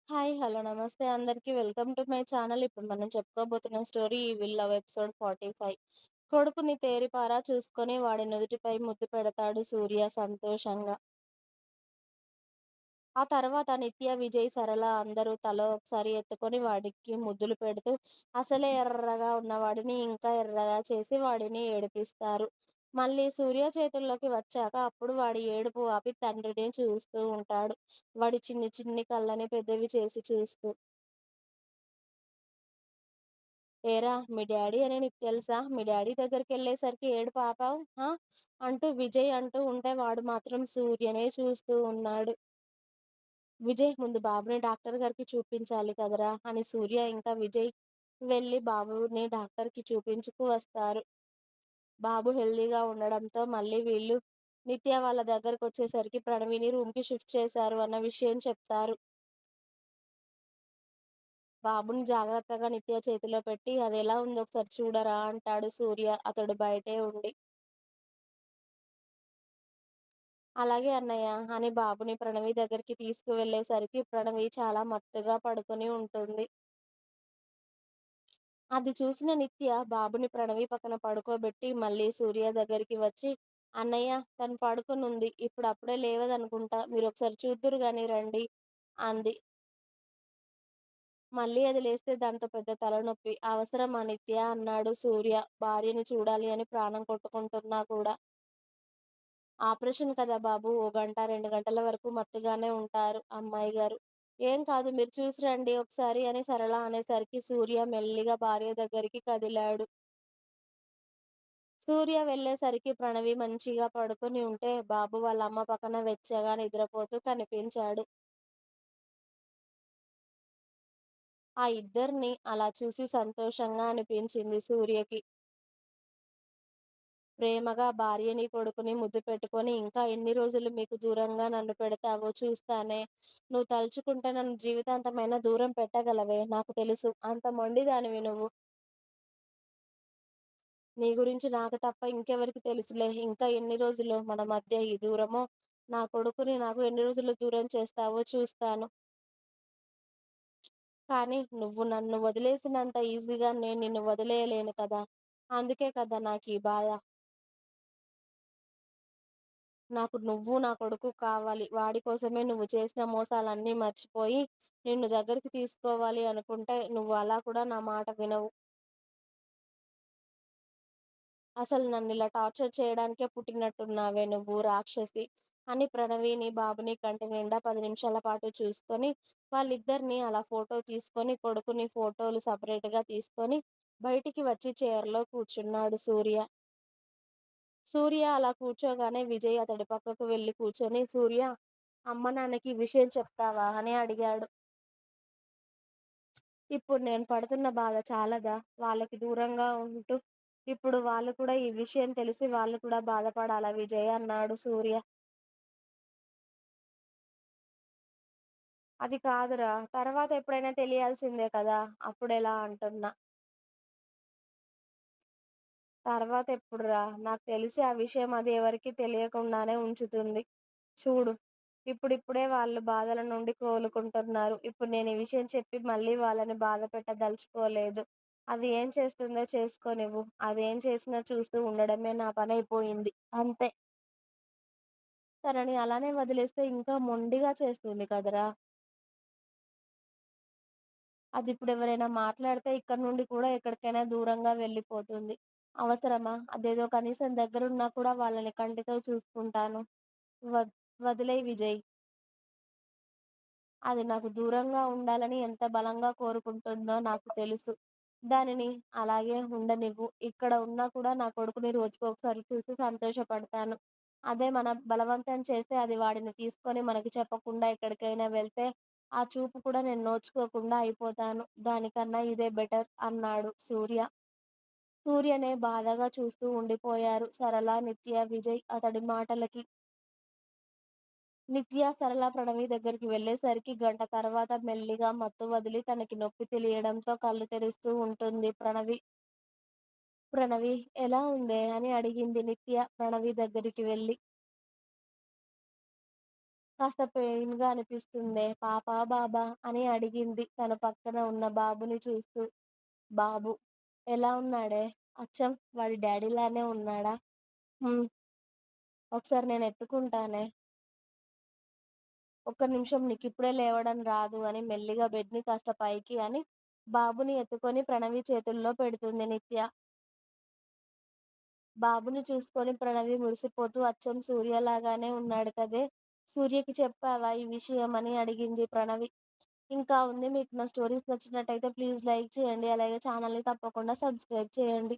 Hi. Hello. నమస్తే అందరికి. Welcome to my channel. ఇప్పుడు మనం చెప్పుకోబోతున్న స్టోరీ 'ఈ విల్ లవ్' ఎపిసోడ్ 45. కొడుకుని తేరిపారా చూసుకొని వాడి నుదుటిపై ముద్దు పెడతాడు సూర్య సంతోషంగా. ఆ తర్వాత నిత్య, విజయ్, సరళ అందరూ తల ఒకసారి ఎత్తుకొని వాడికి ముద్దులు పెడుతూ అసలే ఎర్రగా ఉన్నవాడిని ఇంకా ఎర్రగా చేసి వాడిని ఏడిపిస్తారు. మళ్ళీ సూర్య చేతుల్లోకి వచ్చాక అప్పుడు వాడి ఏడుపు ఆపి తండ్రిని చూస్తూ ఉంటాడు. వాడి చిన్ని చిన్ని కళ్ళని పెద్దవి చేసి చూస్తూ. "ఏరా మీ డ్యాడీ అని నీకు తెలుసా? మీ డ్యాడీ దగ్గరికెళ్ళేసరికి ఏడుపు ఆపావు ఆ?" అంటూ విజయ్ అంటూ ఉంటే వాడు మాత్రం సూర్యనే చూస్తూ ఉన్నాడు. "విజయ్ ముందు బాబుని డాక్టర్ గారికి చూపించాలి కదరా!" అని సూర్య ఇంకా విజయ్ వెళ్లి బాబుని డాక్టర్‌కి చూపించుకు వస్తారు. బాబు హెల్తీగా ఉండడంతో మళ్ళీ వీళ్ళు నిత్య వాళ్ళ దగ్గరకొచ్చేసరికి ప్రణవిని రూమ్‌కి షిఫ్ట్ చేశారు అన్న విషయం చెప్తారు. బాబుని జాగ్రత్తగా నిత్య చేతిలో పెట్టి "అదెలా ఉందో ఒకసారి చూడరా" అంటాడు సూర్య అతడు బయటే ఉండి. "అలాగే అన్నయ్య" అని బాబుని ప్రణవి దగ్గరికి తీసుకువెళ్ళేసరికి ప్రణవి చాలా మత్తుగా పడుకొని ఉంటుంది. అది చూసిన నిత్య బాబుని ప్రణవి పక్కన పడుకోబెట్టి మళ్ళీ సూర్య దగ్గరికి వచ్చి "అన్నయ్య తను పడుకొనుంది. ఇప్పుడు అప్పుడే లేవదనుకుంటా. మీరొకసారి చూద్దురు గాని రండి" అంది. మళ్ళీ అది లేస్తే దాంతో పెద్ద తలనొప్పి. "అవసరమా నిత్య" అన్నాడు సూర్య భార్యని చూడాలి అని ప్రాణం కొట్టుకుంటున్నా కూడా. "ఆపరేషన్ కదా బాబు! ఓ గంట, 2 గంటల వరకు మత్తుగానే ఉంటారు అమ్మాయి గారు. ఏం కాదు మీరు చూసి రండి ఒకసారి" అని సరళ అనేసరికి సూర్య మెల్లిగా భార్య దగ్గరికి కదిలాడు. సూర్య వెళ్ళేసరికి ప్రణవి మంచిగా పడుకొని ఉంటే బాబు వాళ్ళ అమ్మ పక్కన వెచ్చగా నిద్రపోతూ కనిపించాడు. ఆ ఇద్దరిని అలా చూసి సంతోషంగా అనిపించింది సూర్యకి. ప్రేమగా భార్యని, కొడుకుని ముద్దు పెట్టుకొని "ఇంకా ఎన్ని రోజులు మీకు దూరంగా నన్ను పెడతావో చూస్తానే. నువ్వు తలుచుకుంటే నన్ను జీవితాంతమైనా దూరం పెట్టగలవే. నాకు తెలుసు. అంత మొండిదానివి నువ్వు. నీ గురించి నాకు తప్ప ఇంకెవరికి తెలుసులే. ఇంకా ఎన్ని రోజులో మన మధ్య ఈ దూరమో. నా కొడుకుని నాకు ఎన్ని రోజులు దూరం చేస్తావో చూస్తాను. కానీ నువ్వు నన్ను వదిలేసినంత ఈజీగా నేను నిన్ను వదిలేయలేను కదా! అందుకే కదా నాకీ బాధ. నాకు నువ్వు, నా కొడుకు కావాలి. వాడి కోసమే నువ్వు చేసిన మోసాలన్నీ మర్చిపోయి, నిన్ను దగ్గరికి తీసుకోవాలి అనుకుంటే, నువ్వు అలా కూడా నా మాట వినవు. అసలు నన్నిలా టార్చర్ చేయడానికే పుట్టినట్టున్నావే నువ్వు రాక్షసి" అని ప్రణవిని, బాబుని కంటి నిండా 10 నిమిషాల పాటు చూసుకొని, వాళ్ళిద్దరిని అలా ఫోటో తీసుకొని, కొడుకుని ఫోటోలు సెపరేట్‌గా తీసుకొని, బయటికి వచ్చి చైర్‌లో కూర్చున్నాడు సూర్య. సూర్య అలా కూర్చోగానే విజయ్ అతడి పక్కకు వెళ్లి కూర్చొని, "సూర్య, అమ్మ నాన్నకి ఈ విషయం చెప్తావా?" అని అడిగాడు. "ఇప్పుడు నేను పడుతున్న బాధ చాలదా? వాళ్ళకి దూరంగా ఉంటూ, ఇప్పుడు వాళ్ళు కూడా ఈ విషయం తెలిసి వాళ్ళు కూడా బాధపడాలా విజయ్" అన్నాడు సూర్య. "అది కాదురా! తర్వాత ఎప్పుడైనా తెలియాల్సిందే కదా! అప్పుడెలా అంటున్నా." "తర్వాతెప్పుడురా? నాకు తెలిసి ఆ విషయం అది ఎవరికీ తెలియకుండానే ఉంచుతుంది. చూడు, ఇప్పుడిప్పుడే వాళ్ళు బాధల నుండి కోలుకుంటున్నారు. ఇప్పుడు నేను ఈ విషయం చెప్పి మళ్ళీ వాళ్ళని బాధ పెట్టదలుచుకోలేదు. అది ఏం చేస్తుందో చేసుకోనివ్వు. అదేం చేసినా చూస్తూ ఉండడమే నా పనైపోయింది. అంతే. తనని అలానే వదిలేస్తే ఇంకా మొండిగా చేస్తుంది కదరా! అదిప్పుడెవరైనా మాట్లాడితే ఇక్కడి నుండి కూడా ఎక్కడికైనా దూరంగా వెళ్ళిపోతుంది. అవసరమా? అదేదో కనీసం దగ్గరున్నా కూడా వాళ్ళని కంటితో చూసుకుంటాను. వద్ వదిలేయ్ విజయ్. అది నాకు దూరంగా ఉండాలని ఎంత బలంగా కోరుకుంటుందో నాకు తెలుసు. దానిని అలాగే ఉండనివ్వు. ఇక్కడ ఉన్నా కూడా నా కొడుకుని రోజుకొకసారి చూసి సంతోషపడతాను. అదే బలవంతం చేస్తే అది వాడిని తీసుకొని మనకి చెప్పకుండా ఎక్కడికైనా వెళ్తే, ఆ చూపు కూడా నేను నోచుకోకుండా అయిపోతాను. దానికన్నా ఇదే బెటర్" అన్నాడు సూర్య. సూర్యనే బాధగా చూస్తూ ఉండిపోయారు సరళ, నిత్య, విజయ్ అతడి మాటలకి. నిత్య, సరళ ప్రణవి దగ్గరికి వెళ్ళేసరికి గంట తర్వాత మెల్లిగా మత్తు వదిలి తనకి నొప్పి తెలియడంతో కళ్ళు తెరుస్తూ ఉంటుంది ప్రణవి. "ప్రణవి ఎలా ఉందే?" అని అడిగింది నిత్య ప్రణవి దగ్గరికి వెళ్ళి. కాస్త పెయిన్‌గా అనిపిస్తుందే. పాపా, బాబా అని అడిగింది తన పక్కన ఉన్న బాబుని చూస్తూ. బాబు ఎలా ఉన్నాడే? అచ్చం వాడి డ్యాడీలానే ఉన్నాడా? హ్మ్. ఒకసారి నేనెత్తుకుంటానే. ఒక్క నిమిషం నీకిప్పుడే లేవడం రాదు అని మెల్లిగా బెడ్‌ని కాస్త పైకి అని బాబుని ఎత్తుకొని ప్రణవి చేతుల్లో పెడుతుంది నిత్య. బాబుని చూసుకొని ప్రణవి మురిసిపోతూ అచ్చం సూర్యలాగానే ఉన్నాడు కదే! సూర్యకి చెప్పావా ఈ విషయం అని అడిగింది ప్రణవి. ఇంకా ఉంది. మీకు నా స్టోరీస్ నచ్చినట్టయితే ప్లీజ్ లైక్ చేయండి. అలాగే ఛానల్‌ని తప్పకుండా సబ్స్క్రైబ్ చేయండి.